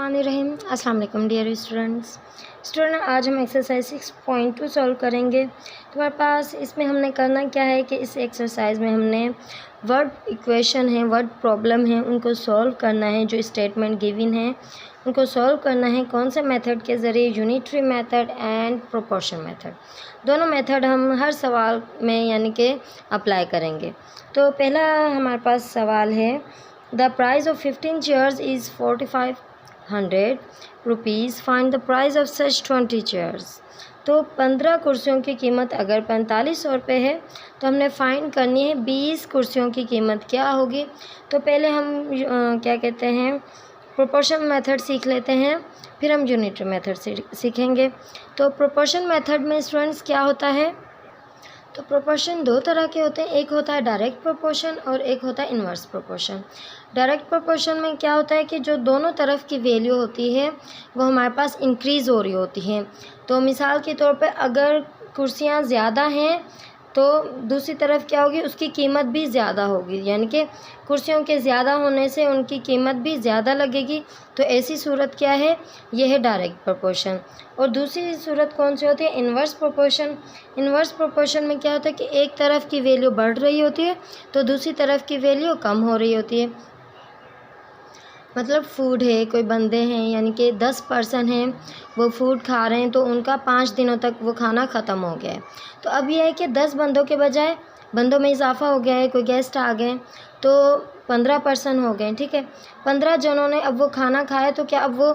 बिस्मिल्लाहिर्रहमानिर्रहीम। अस्सलाम वालेकुम डियर स्टूडेंट्स। आज हम एक्सरसाइज 6.2 सॉल्व करेंगे। तुम्हारे पास इसमें हमने करना क्या है कि इस एक्सरसाइज में हमने वर्ड इक्वेशन है, वर्ड प्रॉब्लम है, उनको सॉल्व करना है। जो स्टेटमेंट गिवन है उनको सॉल्व करना है। कौन से मेथड के ज़रिए? Unitary method and proportion method. दोनों मेथड हम हर सवाल में यानी कि अप्लाई करेंगे। तो पहला हमारे पास सवाल है, the price of 15 chairs is 4500 rupees, find the price of such 20 chairs. तो 15 कुर्सियों की कीमत अगर 4500 रुपये है तो हमने फाइंड करनी है 20 कुर्सियों की कीमत क्या होगी। तो पहले हम क्या कहते हैं, प्रोपोर्शन मेथड सीख लेते हैं, फिर हम यूनिटरी मेथड सीखेंगे। तो प्रोपोर्शन मेथड में स्टूडेंट्स क्या होता है? तो प्रोपोर्शन दो तरह के होते हैं, एक होता है डायरेक्ट प्रोपोर्शन और एक होता है इन्वर्स प्रोपोर्शन। डायरेक्ट प्रोपोर्शन में क्या होता है कि जो दोनों तरफ की वैल्यू होती है वो हमारे पास इंक्रीज़ हो रही होती हैं। तो मिसाल के तौर पे अगर कुर्सियाँ ज़्यादा हैं तो दूसरी तरफ क्या होगी, उसकी कीमत भी ज़्यादा होगी, यानी कि कुर्सियों के ज़्यादा होने से उनकी कीमत भी ज़्यादा लगेगी। तो ऐसी सूरत क्या है, यह है डायरेक्ट प्रोपोर्शन। और दूसरी सूरत कौन सी होती है? Inverse proportion. इन्वर्स प्रोपोर्शन में क्या होता है कि एक तरफ की वैल्यू बढ़ रही होती है तो दूसरी तरफ की वैल्यू कम हो रही होती है। मतलब फूड है, कोई बंदे हैं यानी कि 10 पर्सन हैं, वो फूड खा रहे हैं तो उनका 5 दिनों तक वो खाना ख़त्म हो गया है। तो अब यह है कि 10 बंदों के बजाय बंदों में इजाफा हो गया है, कोई गेस्ट आ गए तो 15 पर्सन हो गए, ठीक है। 15 जनों ने अब वो खाना खाया तो क्या अब वो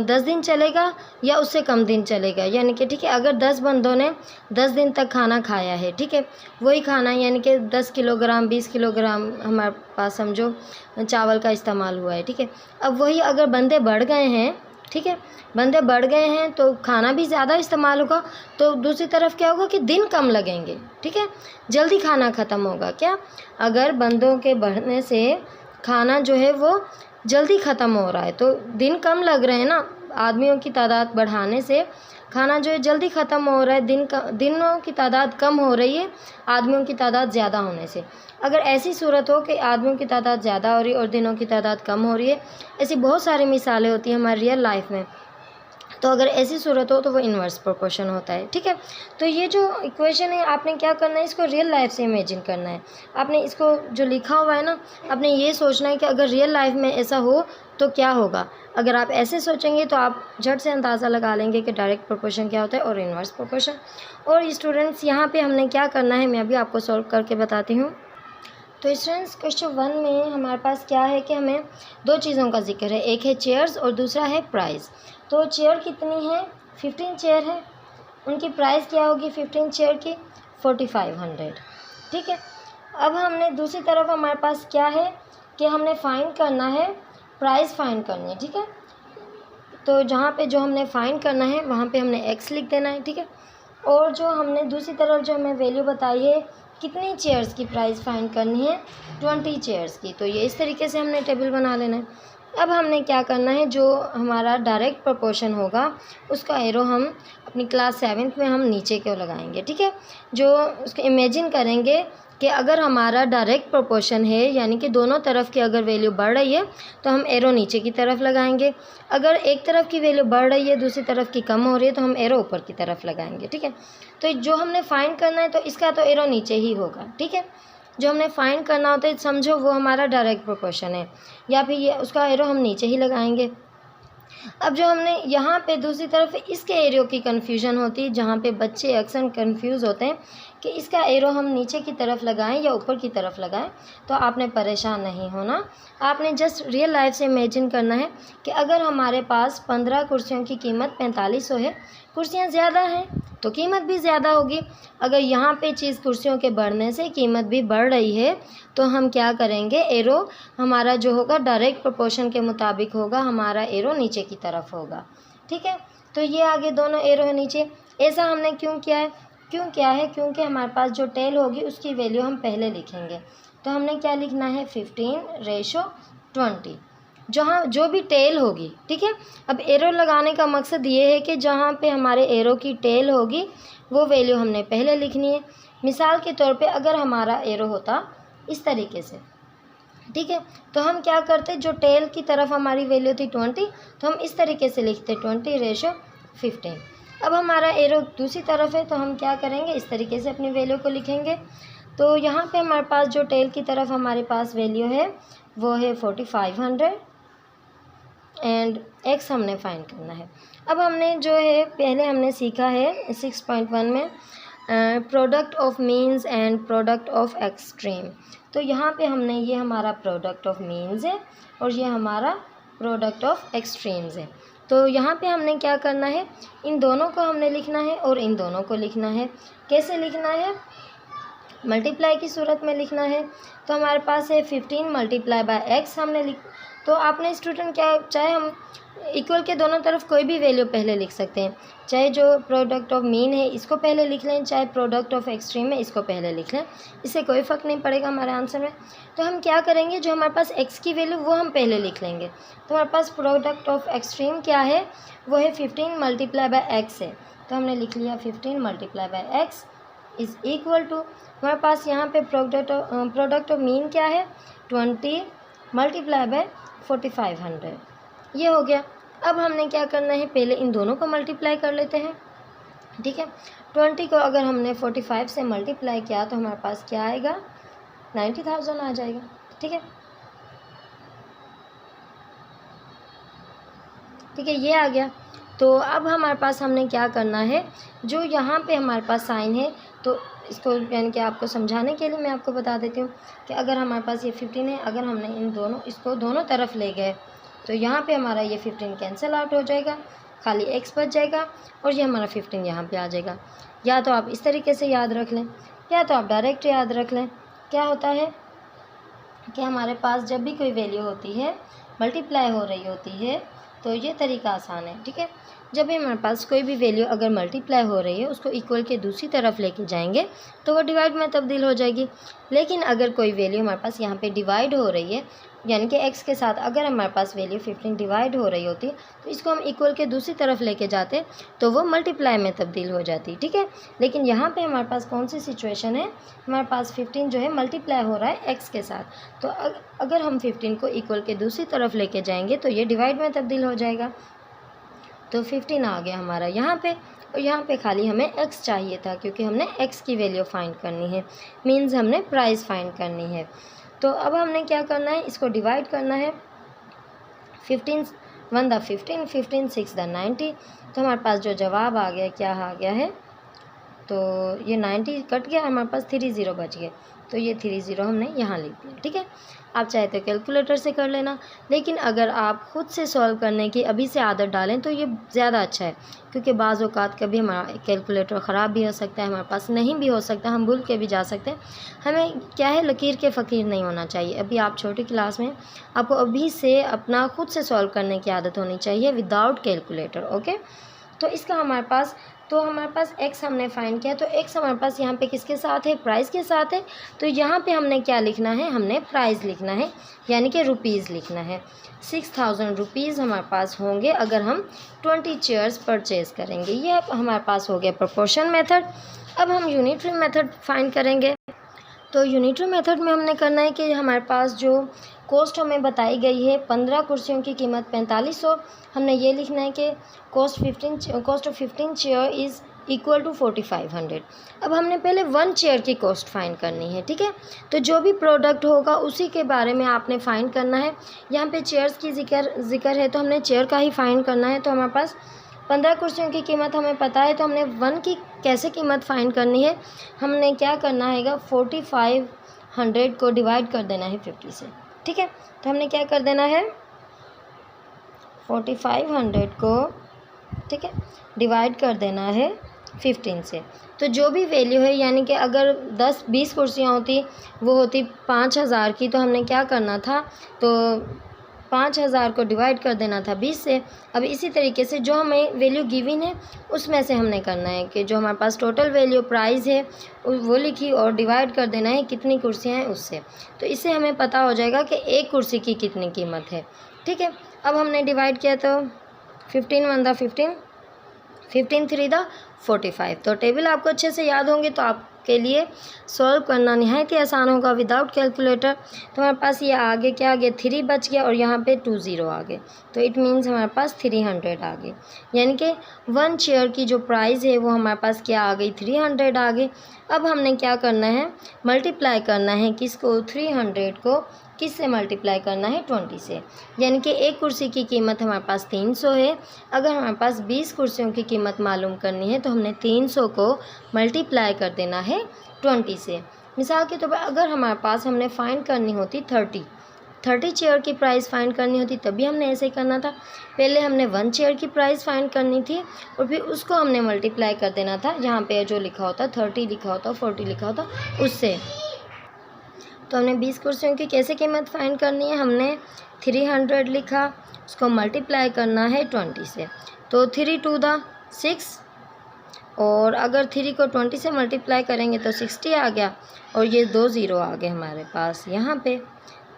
10 दिन चलेगा या उससे कम दिन चलेगा? यानी कि ठीक है, अगर 10 बंदों ने 10 दिन तक खाना खाया है, ठीक है, वही खाना यानी कि 10 किलोग्राम 20 किलोग्राम हमारे पास समझो चावल का इस्तेमाल हुआ है, ठीक है। अब वही अगर बंदे बढ़ गए हैं, ठीक है, बंदे बढ़ गए हैं तो खाना भी ज़्यादा इस्तेमाल होगा, तो दूसरी तरफ क्या होगा कि दिन कम लगेंगे, ठीक है, जल्दी खाना ख़त्म होगा। क्या? अगर बंदों के बढ़ने से खाना जो है वो जल्दी ख़त्म हो रहा है तो दिन कम लग रहे हैं ना, आदमियों की तादाद बढ़ाने से खाना जो है जल्दी ख़त्म हो रहा है, दिनों की तादाद कम हो रही है आदमियों की तादाद ज़्यादा होने से। अगर ऐसी सूरत हो कि आदमियों की तादाद ज़्यादा हो रही है और दिनों की तादाद कम हो रही है, ऐसी बहुत सारी मिसालें होती हैं हमारी रियल लाइफ में। तो अगर ऐसी सूरत हो तो वो इन्वर्स प्रोपोर्शन होता है, ठीक है। तो ये जो इक्वेशन है आपने क्या करना है, इसको रियल लाइफ से इमेजिन करना है। आपने इसको जो लिखा हुआ है ना, आपने ये सोचना है कि अगर रियल लाइफ में ऐसा हो तो क्या होगा। अगर आप ऐसे सोचेंगे तो आप झट से अंदाज़ा लगा लेंगे कि डायरेक्ट प्रोपोर्शन क्या होता है और इन्वर्स प्रोपोर्शन। और स्टूडेंट्स यहाँ पे हमने क्या करना है मैं अभी आपको सॉल्व करके बताती हूँ। तो स्टूडेंट्स क्वेश्चन 1 में हमारे पास क्या है कि हमें दो चीज़ों का जिक्र है, एक है चेयर्स और दूसरा है प्राइस। तो चेयर कितनी है? 15 चेयर है, उनकी प्राइस क्या होगी 15 चेयर की? 4500, ठीक है। अब हमने दूसरी तरफ हमारे पास क्या है कि हमने फाइंड करना है, प्राइस फाइंड करनी है, ठीक है। तो जहाँ पे जो हमने फाइंड करना है वहाँ पे हमने x लिख देना है, ठीक है। और जो हमने दूसरी तरफ जो हमें वैल्यू बताई है कितनी चेयर्स की प्राइस फाइंड करनी है, 20 चेयर्स की। तो ये इस तरीके से हमने टेबल बना लेना है। अब हमने क्या करना है, जो हमारा डायरेक्ट प्रोपोर्शन होगा उसका एरो हम अपनी क्लास 7th में हम नीचे क्यों लगाएंगे, ठीक है। जो उसको इमेजिन करेंगे कि अगर हमारा डायरेक्ट प्रोपोर्शन है यानी कि दोनों तरफ की अगर वैल्यू बढ़ रही है तो हम एरो नीचे की तरफ लगाएंगे। अगर एक तरफ की वैल्यू बढ़ रही है दूसरी तरफ की कम हो रही है तो हम एरो ऊपर की तरफ लगाएंगे, ठीक है। तो जो हमने फाइंड करना है तो इसका तो एरो नीचे ही होगा, ठीक है। जो हमने फाइंड करना होता है समझो वो हमारा डायरेक्ट प्रोपोर्शन है, या फिर ये उसका एरो हम नीचे ही लगाएंगे। अब जो हमने यहाँ पे दूसरी तरफ इसके एरो की कन्फ्यूजन होती है, जहाँ पे बच्चे अक्सर कंफ्यूज होते हैं कि इसका एरो हम नीचे की तरफ लगाएं या ऊपर की तरफ लगाएं। तो आपने परेशान नहीं होना, आपने जस्ट रियल लाइफ से इमेजिन करना है कि अगर हमारे पास 15 कुर्सियों की कीमत 4500 है, कुर्सियाँ ज़्यादा हैं तो कीमत भी ज़्यादा होगी। अगर यहाँ पे चीज़ कुर्सियों के बढ़ने से कीमत भी बढ़ रही है तो हम क्या करेंगे, एरो हमारा जो होगा डायरेक्ट प्रोपोर्शन के मुताबिक होगा, हमारा एरो नीचे की तरफ होगा, ठीक है। तो ये आगे दोनों एरो है नीचे। ऐसा हमने क्यों किया है? क्योंकि हमारे पास जो टेल होगी उसकी वैल्यू हम पहले लिखेंगे। तो हमने क्या लिखना है, 15:20, जहाँ जो भी टेल होगी, ठीक है। अब एरो लगाने का मकसद ये है कि जहाँ पे हमारे एरो की टेल होगी वो वैल्यू हमने पहले लिखनी है। मिसाल के तौर पे अगर हमारा एरो होता इस तरीके से, ठीक है। तो हम क्या करते, जो टेल की तरफ हमारी वैल्यू थी 20, तो हम इस तरीके से लिखते 20:15। अब हमारा एरो दूसरी तरफ है, तो हम क्या करेंगे, इस तरीके से अपनी वैल्यू को लिखेंगे। तो यहाँ पे हमारे पास जो टेल की तरफ हमारे पास वैल्यू है वो है 4500 एंड एक्स हमने फाइंड करना है। अब हमने जो है पहले हमने सीखा है 6.1 में product of means and product of extreme. तो यहाँ पे हमने, ये हमारा प्रोडक्ट ऑफ मीन्स है और ये हमारा प्रोडक्ट ऑफ एक्सट्रीम्स है। तो यहाँ पे हमने क्या करना है, इन दोनों को हमने लिखना है और इन दोनों को लिखना है। कैसे लिखना है, मल्टीप्लाई की सूरत में लिखना है। तो हमारे पास है 15 मल्टीप्लाई बाय एक्स हमने लिख, तो आपने स्टूडेंट क्या, चाहे हम इक्वल के दोनों तरफ कोई भी वैल्यू पहले लिख सकते हैं, चाहे जो प्रोडक्ट ऑफ मीन है इसको पहले लिख लें, चाहे प्रोडक्ट ऑफ एक्सट्रीम है इसको पहले लिख लें, इससे कोई फ़र्क नहीं पड़ेगा हमारे आंसर में। तो हम क्या करेंगे, जो हमारे पास एक्स की वैल्यू वो हम पहले लिख लेंगे। तो हमारे पास प्रोडक्ट ऑफ एक्सट्रीम क्या है, वो है 15 मल्टीप्लाई बाय एक्स है। तो हमने लिख लिया 15 multiply by X is equal to, हमारे पास यहाँ पे प्रोडक्ट ऑफ मीन क्या है, 20 मल्टीप्लाई बाय 4500, ये हो गया। अब हमने क्या करना है, पहले इन दोनों को मल्टीप्लाई कर लेते हैं। ठीक है, 20 को अगर हमने 45 से मल्टीप्लाई किया तो हमारे पास क्या आएगा, 90,000 आ जाएगा। ठीक है, ठीक है, ये आ गया। तो अब हमारे पास हमने क्या करना है, जो यहाँ पे हमारे पास साइन है, तो इसको यानी कि आपको समझाने के लिए मैं आपको बता देती हूँ कि अगर हमारे पास ये 15 है, अगर हमने इन दोनों, इसको दोनों तरफ ले गए तो यहाँ पे हमारा ये 15 कैंसिल आउट हो जाएगा, खाली x बच जाएगा और ये हमारा 15 यहाँ पे आ जाएगा। या तो आप इस तरीके से याद रख लें या तो आप डायरेक्ट याद रख लें। क्या होता है कि हमारे पास जब भी कोई वैल्यू होती है, मल्टीप्लाई हो रही होती है, तो ये तरीका आसान है। ठीक है, जब भी हमारे पास कोई भी वैल्यू अगर मल्टीप्लाई हो रही है, उसको इक्वल के दूसरी तरफ लेके जाएंगे तो वो डिवाइड में तब्दील हो जाएगी। लेकिन अगर कोई वैल्यू हमारे पास यहाँ पे डिवाइड हो रही है, यानी कि x के साथ अगर हमारे पास वैल्यू 15 डिवाइड हो रही होती तो इसको हम इक्वल के दूसरी तरफ लेके जाते तो वो मल्टीप्लाई में तब्दील हो जाती। ठीक है, लेकिन यहाँ पे हमारे पास कौन सी सिचुएशन है, हमारे पास 15 जो है मल्टीप्लाई हो रहा है x के साथ, तो अगर हम 15 को इक्वल के दूसरी तरफ लेके जाएंगे तो ये डिवाइड में तब्दील हो जाएगा। तो 15 आ गया हमारा यहाँ पे, और यहाँ पे खाली हमें x चाहिए था क्योंकि हमने x की वैल्यू फाइंड करनी है, मीन्स हमने प्राइस फाइंड करनी है। तो अब हमने क्या करना है, इसको डिवाइड करना है। 15 1 द 15, 15 6 द 90। तो हमारे पास जो जवाब आ गया, क्या आ गया है, तो ये 90 कट गया, हमारे पास 30 बच गए, तो ये 30 हमने यहाँ लिख दिया। ठीक है, आप चाहे तो कैलकुलेटर से कर लेना, लेकिन अगर आप ख़ुद से सॉल्व करने की अभी से आदत डालें तो ये ज़्यादा अच्छा है, क्योंकि बाज़ औक़ात कभी हमारा कैलकुलेटर ख़राब भी हो सकता है, हमारे पास नहीं भी हो सकता, हम भूल के भी जा सकते हैं। हमें क्या है, लकीर के फ़कीर नहीं होना चाहिए। अभी आप छोटी क्लास में, आपको अभी से अपना ख़ुद से सॉल्व करने की आदत होनी चाहिए विदाउट कैलकुलेटर। ओके, तो इसका हमारे पास, तो हमारे पास x हमने फाइंड किया, तो x हमारे पास यहाँ पे किसके साथ है, प्राइस के साथ है। तो यहाँ पे हमने क्या लिखना है, हमने प्राइस लिखना है, यानी कि रुपीज़ लिखना है। 6000 रुपीज़ हमारे पास होंगे अगर हम 20 चेयर्स परचेज़ करेंगे। ये हमारे पास हो गया प्रोपोर्शन मेथड। अब हम यूनिटरी मेथड फाइंड करेंगे। तो यूनिटरी मेथड में हमने करना है कि हमारे पास जो कॉस्ट हमें बताई गई है, 15 कुर्सियों की कीमत 4500, हमने ये लिखना है कि cost of 15 chair is equal to 4500। अब हमने पहले 1 चेयर की कॉस्ट फाइंड करनी है। ठीक है, तो जो भी प्रोडक्ट होगा उसी के बारे में आपने फाइंड करना है। यहाँ पे चेयर्स की जिक्र है तो हमने चेयर का ही फाइंड करना है। तो हमारे पास 15 कुर्सियों की कीमत हमें पता है, तो हमने 1 की कैसे कीमत फाइंड करनी है, हमने क्या करना है, 4500 को डिवाइड कर देना है 50 से। ठीक है, तो हमने क्या कर देना है, 4500 को, ठीक है, डिवाइड कर देना है 15 से। तो जो भी वैल्यू है, यानी कि अगर 10-20 कुर्सियाँ होती, वो होती 5000 की, तो हमने क्या करना था, तो 5000 को डिवाइड कर देना था 20 से। अब इसी तरीके से जो हमें वैल्यू गिवन है उसमें से हमने करना है कि जो हमारे पास टोटल वैल्यू प्राइस है वो लिखी और डिवाइड कर देना है कितनी कुर्सियाँ हैं उससे। तो इससे हमें पता हो जाएगा कि एक कुर्सी की कितनी कीमत है। ठीक है, अब हमने डिवाइड किया तो 15 1 द 15, 15 3 द 45। तो टेबल आपको अच्छे से याद होंगे तो आप आपके लिए सॉल्व करना नहायत ही आसान होगा विदाउट कैलकुलेटर। तो हमारे पास ये आगे क्या आ गया 3 बच गया और यहाँ पे 2 ज़ीरो आ गए, तो इट मीन्स हमारे पास 300 आ गए। यानी कि 1 चेयर की जो प्राइस है वो हमारे पास क्या आ गई 300 आ गई। अब हमने क्या करना है मल्टीप्लाई करना है किसको 300 को किस से मल्टीप्लाई करना है 20 से। यानी कि एक कुर्सी की कीमत हमारे पास 300 है। अगर हमारे पास 20 कुर्सियों की कीमत मालूम करनी है तो हमने 300 को मल्टीप्लाई कर देना है 20 से। मिसाल के तौर पर अगर हमारे पास हमने फाइंड करनी होती 30 चेयर की प्राइस फाइंड करनी होती तभी हमने ऐसे ही करना था। पहले हमने 1 चेयर की प्राइस फाइंड करनी थी और फिर उसको हमने मल्टीप्लाई कर देना था, यहाँ पे जो लिखा होता 30 लिखा होता 40 लिखा होता उससे। तो हमने 20 कुर्सियों की कैसे कीमत फाइंड करनी है, हमने 300 लिखा, उसको मल्टीप्लाई करना है 20 से। तो 3 टू द 6 और अगर 3 को 20 से मल्टीप्लाई करेंगे तो 60 आ गया और ये 2 ज़ीरो आ गए हमारे पास यहाँ पे।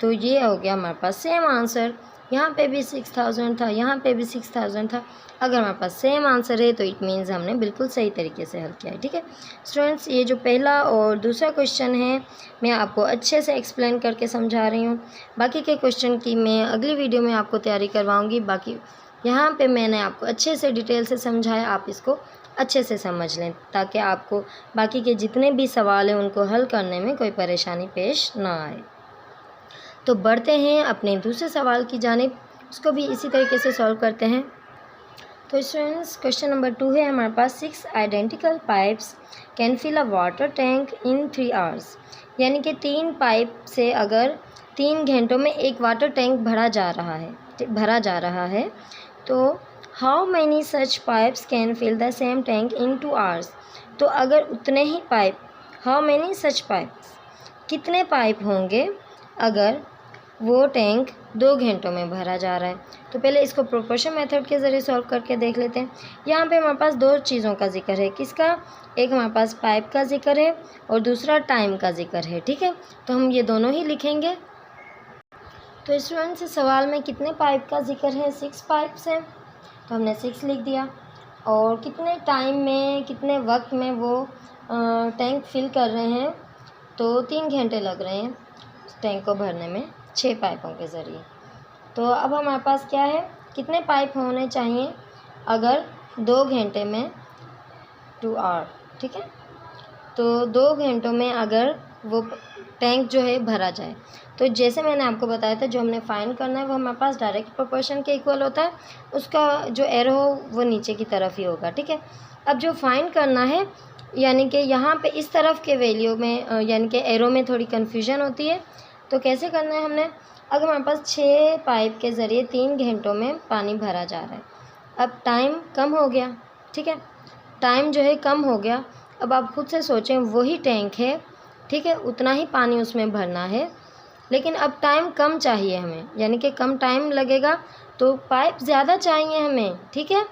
तो ये हो गया हमारे पास सेम आंसर। यहाँ पे भी 6000 था, यहाँ पे भी 6000 था। अगर हमारे पास सेम आंसर है तो इट मीन्स हमने बिल्कुल सही तरीके से हल किया है। ठीक है स्टूडेंट्स, ये जो पहला और दूसरा क्वेश्चन है मैं आपको अच्छे से एक्सप्लेन करके समझा रही हूँ। बाकी के क्वेश्चन की मैं अगली वीडियो में आपको तैयारी करवाऊँगी। बाकी यहाँ पे मैंने आपको अच्छे से डिटेल से समझाया, आप इसको अच्छे से समझ लें ताकि आपको बाकी के जितने भी सवाल हैं उनको हल करने में कोई परेशानी पेश ना आए। तो बढ़ते हैं अपने दूसरे सवाल की जानिब, उसको भी इसी तरीके से सॉल्व करते हैं। तो स्टूडेंट्स क्वेश्चन नंबर 2 है हमारे पास 6 identical pipes can fill a water tank in 3 hours. यानी कि 3 पाइप से अगर 3 घंटों में एक वाटर टैंक भरा जा रहा है तो how many such pipes can fill the same tank in 2 hours. तो अगर उतने ही pipe, how many such pipes, कितने पाइप होंगे अगर वो टैंक 2 घंटों में भरा जा रहा है। तो पहले इसको प्रोपोर्शन मेथड के ज़रिए सॉल्व करके देख लेते हैं। यहाँ पे हमारे पास 2 चीज़ों का जिक्र है, किसका, एक हमारे पास पाइप का जिक्र है और दूसरा टाइम का जिक्र है। ठीक है, तो हम ये दोनों ही लिखेंगे। तो स्टूडेंट्स इस सवाल में कितने पाइप का जिक्र है, 6 पाइप्स हैं, तो हमने 6 लिख दिया। और कितने टाइम में, कितने वक्त में वो टैंक फिल कर रहे हैं, तो 3 घंटे लग रहे हैं टैंक को भरने में 6 पाइपों के ज़रिए। तो अब हमारे पास क्या है, कितने पाइप होने चाहिए अगर 2 घंटे में 2 आवर। ठीक है, तो 2 घंटों में अगर वो टैंक जो है भरा जाए, तो जैसे मैंने आपको बताया था जो हमने फाइंड करना है वो हमारे पास डायरेक्ट प्रोपोर्शन के इक्वल होता है, उसका जो एरो हो वो नीचे की तरफ ही होगा। ठीक है, अब जो फाइंड करना है यानी कि यहाँ पे इस तरफ के वैल्यू में यानी कि एरो में थोड़ी कन्फ्यूजन होती है। तो कैसे करना है हमने, अगर हमारे पास 6 पाइप के ज़रिए 3 घंटों में पानी भरा जा रहा है, अब टाइम कम हो गया। ठीक है, टाइम जो है कम हो गया। अब आप खुद से सोचें, वही टैंक है, ठीक है, उतना ही पानी उसमें भरना है, लेकिन अब टाइम कम चाहिए हमें, यानी कि कम टाइम लगेगा तो पाइप ज़्यादा चाहिए हमें। ठीक है,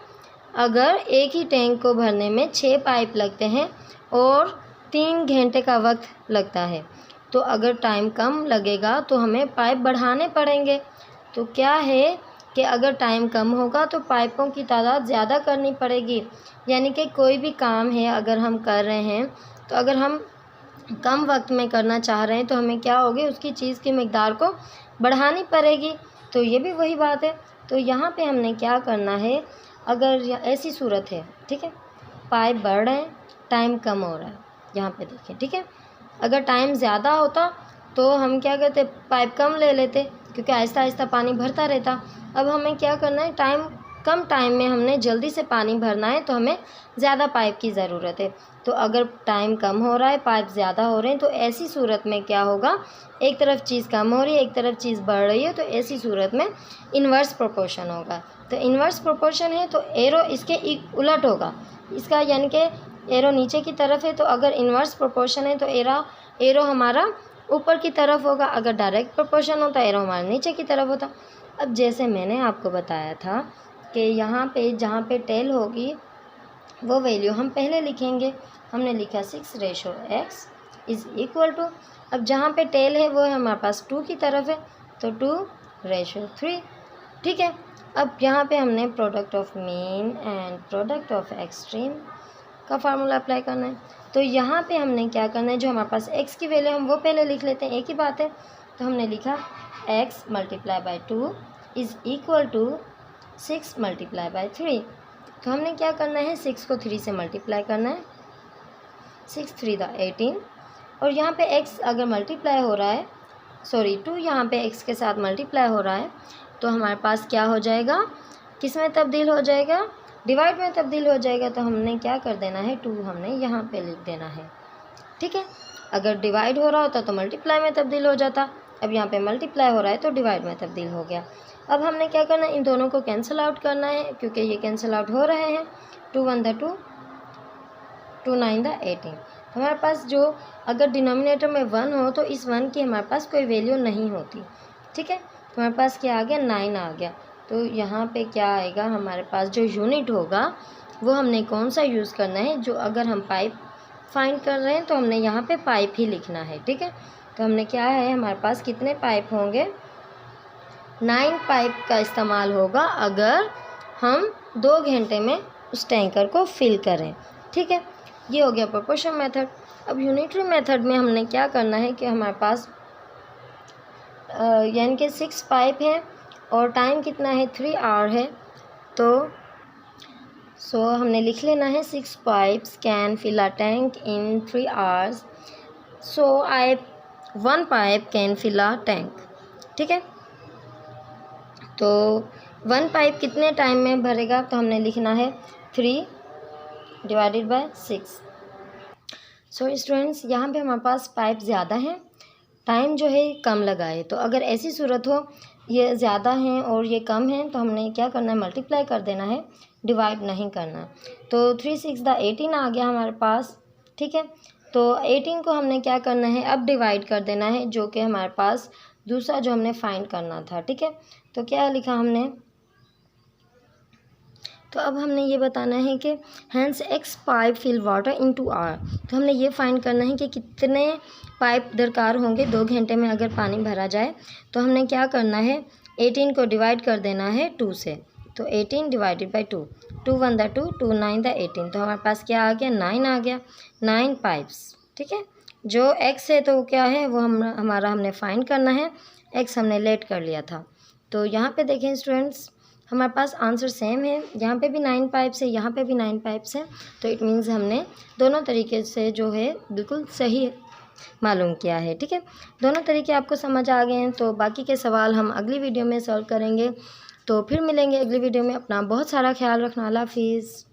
अगर एक ही टैंक को भरने में 6 पाइप लगते हैं और 3 घंटे का वक्त लगता है, तो अगर टाइम कम लगेगा तो हमें पाइप बढ़ाने पड़ेंगे। तो क्या है कि अगर टाइम कम होगा तो पाइपों की तादाद ज़्यादा करनी पड़ेगी। यानी कि कोई भी काम है अगर हम कर रहे हैं तो अगर हम कम वक्त में करना चाह रहे हैं तो हमें क्या होगी, उसकी चीज़ की मिकदार को बढ़ानी पड़ेगी। तो ये भी वही बात है। तो यहाँ पे हमने क्या करना है, अगर ऐसी सूरत है, ठीक है, पाइप बढ़ रहे हैं, टाइम कम हो रहा है, यहाँ पे देखिए। ठीक है, अगर टाइम ज़्यादा होता तो हम क्या करते, पाइप कम ले लेते क्योंकि आहिस्ता आहिस्ता पानी भरता रहता। अब हमें क्या करना है, कम टाइम में हमने जल्दी से पानी भरना है तो हमें ज़्यादा पाइप की ज़रूरत है। तो अगर टाइम कम हो रहा है, पाइप ज़्यादा हो रहे हैं, तो ऐसी सूरत में क्या होगा, एक तरफ चीज़ कम हो रही है, एक तरफ चीज़ बढ़ रही है, तो ऐसी सूरत में इन्वर्स प्रोपोर्शन होगा। तो इन्वर्स प्रोपोर्शन है तो एरो इसके उलट होगा इसका, यानी कि एरो नीचे की तरफ है, तो अगर इन्वर्स प्रोपोर्शन है तो एरो हमारा ऊपर की तरफ होगा। अगर डायरेक्ट प्रोपोर्शन होता एरो हमारा नीचे की तरफ होता। अब जैसे मैंने आपको बताया था कि यहाँ पे जहाँ पे टेल होगी वो वैल्यू हम पहले लिखेंगे। हमने लिखा 6:x इज़ इक्वल टू, अब जहाँ पे टेल है वो हमारे पास 2 की तरफ है तो 2:3। ठीक है, अब यहाँ पे हमने product of mean and product of extreme का फार्मूला अप्लाई करना है। तो यहाँ पे हमने क्या करना है, जो हमारे पास x की वैल्यू हम वो पहले लिख लेते हैं, एक ही बात है। तो हमने लिखा x multiply by 2 is equal to 6 multiply by 3। तो हमने क्या करना है, 6 को 3 से मल्टीप्लाई करना है, 6 3 द 18। और यहाँ पे x अगर मल्टीप्लाई हो रहा है, सॉरी 2 यहाँ पे x के साथ मल्टीप्लाई हो रहा है, तो हमारे पास क्या हो जाएगा, किस में तब्दील हो जाएगा, डिवाइड में तब्दील हो जाएगा। तो हमने क्या कर देना है, 2 हमने यहाँ पे लिख देना है, ठीक है। अगर डिवाइड हो रहा होता तो मल्टीप्लाई में तब्दील हो जाता, अब यहाँ पे मल्टीप्लाई हो रहा है तो डिवाइड में तब्दील हो गया। अब हमने क्या करना है, इन दोनों को कैंसिल आउट करना है, क्योंकि ये कैंसिल आउट हो रहे हैं। 2 1 द 2, 2 9 द 18। हमारे पास जो अगर डिनोमिनेटर में 1 हो तो इस 1 की हमारे पास कोई वैल्यू नहीं होती, ठीक है। तो हमारे पास क्या आ गया, 9 आ गया। तो यहाँ पे क्या आएगा, हमारे पास जो यूनिट होगा वो हमने कौन सा यूज़ करना है, जो अगर हम पाइप फाइंड कर रहे हैं तो हमने यहाँ पे पाइप ही लिखना है, ठीक है। तो हमने क्या है, हमारे पास कितने पाइप होंगे, 9 पाइप का इस्तेमाल होगा अगर हम 2 घंटे में उस टैंकर को फिल करें, ठीक है। ये हो गया प्रोपोर्शन मेथड। अब यूनिटरी मेथड में हमने क्या करना है कि हमारे पास यानी कि 6 पाइप हैं और टाइम कितना है, 3 आवर है। तो हमने लिख लेना है 6 pipes can fill a tank in 3 hours, so 1 pipe can fill a tank, ठीक है। तो 1 पाइप कितने टाइम में भरेगा, तो हमने लिखना है 3 डिवाइडेड बाय 6। सो स्टूडेंट्स, यहाँ पे हमारे पास पाइप ज़्यादा हैं, टाइम जो है कम लगा है। तो अगर ऐसी सूरत हो, ये ज़्यादा हैं और ये कम हैं, तो हमने क्या करना है, मल्टीप्लाई कर देना है, डिवाइड नहीं करना। तो 3 6 द 18 आ गया हमारे पास, ठीक है। तो 18 को हमने क्या करना है, अब डिवाइड कर देना है, जो कि हमारे पास दूसरा जो हमने फाइंड करना था, ठीक है। तो क्या लिखा हमने, तो अब हमने ये बताना है कि hence x pipe fill water into are. तो हमने ये फाइंड करना है कि कितने पाइप दरकार होंगे 2 घंटे में अगर पानी भरा जाए। तो हमने क्या करना है, 18 को डिवाइड कर देना है 2 से। तो 18 डिवाइडेड बाई 2, 2 1 द 2, 2 9 द 18। तो हमारे पास क्या आ गया, 9 आ गया, 9 पाइप्स, ठीक है। जो x है तो क्या है, वो हमारा हमने फाइंड करना है, x हमने लेट कर लिया था। तो यहाँ पे देखें स्टूडेंट्स, हमारे पास आंसर सेम है, यहाँ पे भी 9 पाइप्स है, यहाँ पे भी 9 पाइप्स हैं। तो इट मीन्स हमने दोनों तरीके से जो है बिल्कुल सही मालूम किया है, ठीक है। दोनों तरीके आपको समझ आ गए हैं। तो बाकी के सवाल हम अगली वीडियो में सॉल्व करेंगे। तो फिर मिलेंगे अगली वीडियो में। अपना बहुत सारा ख्याल रखना। अल्लाह हाफिज़।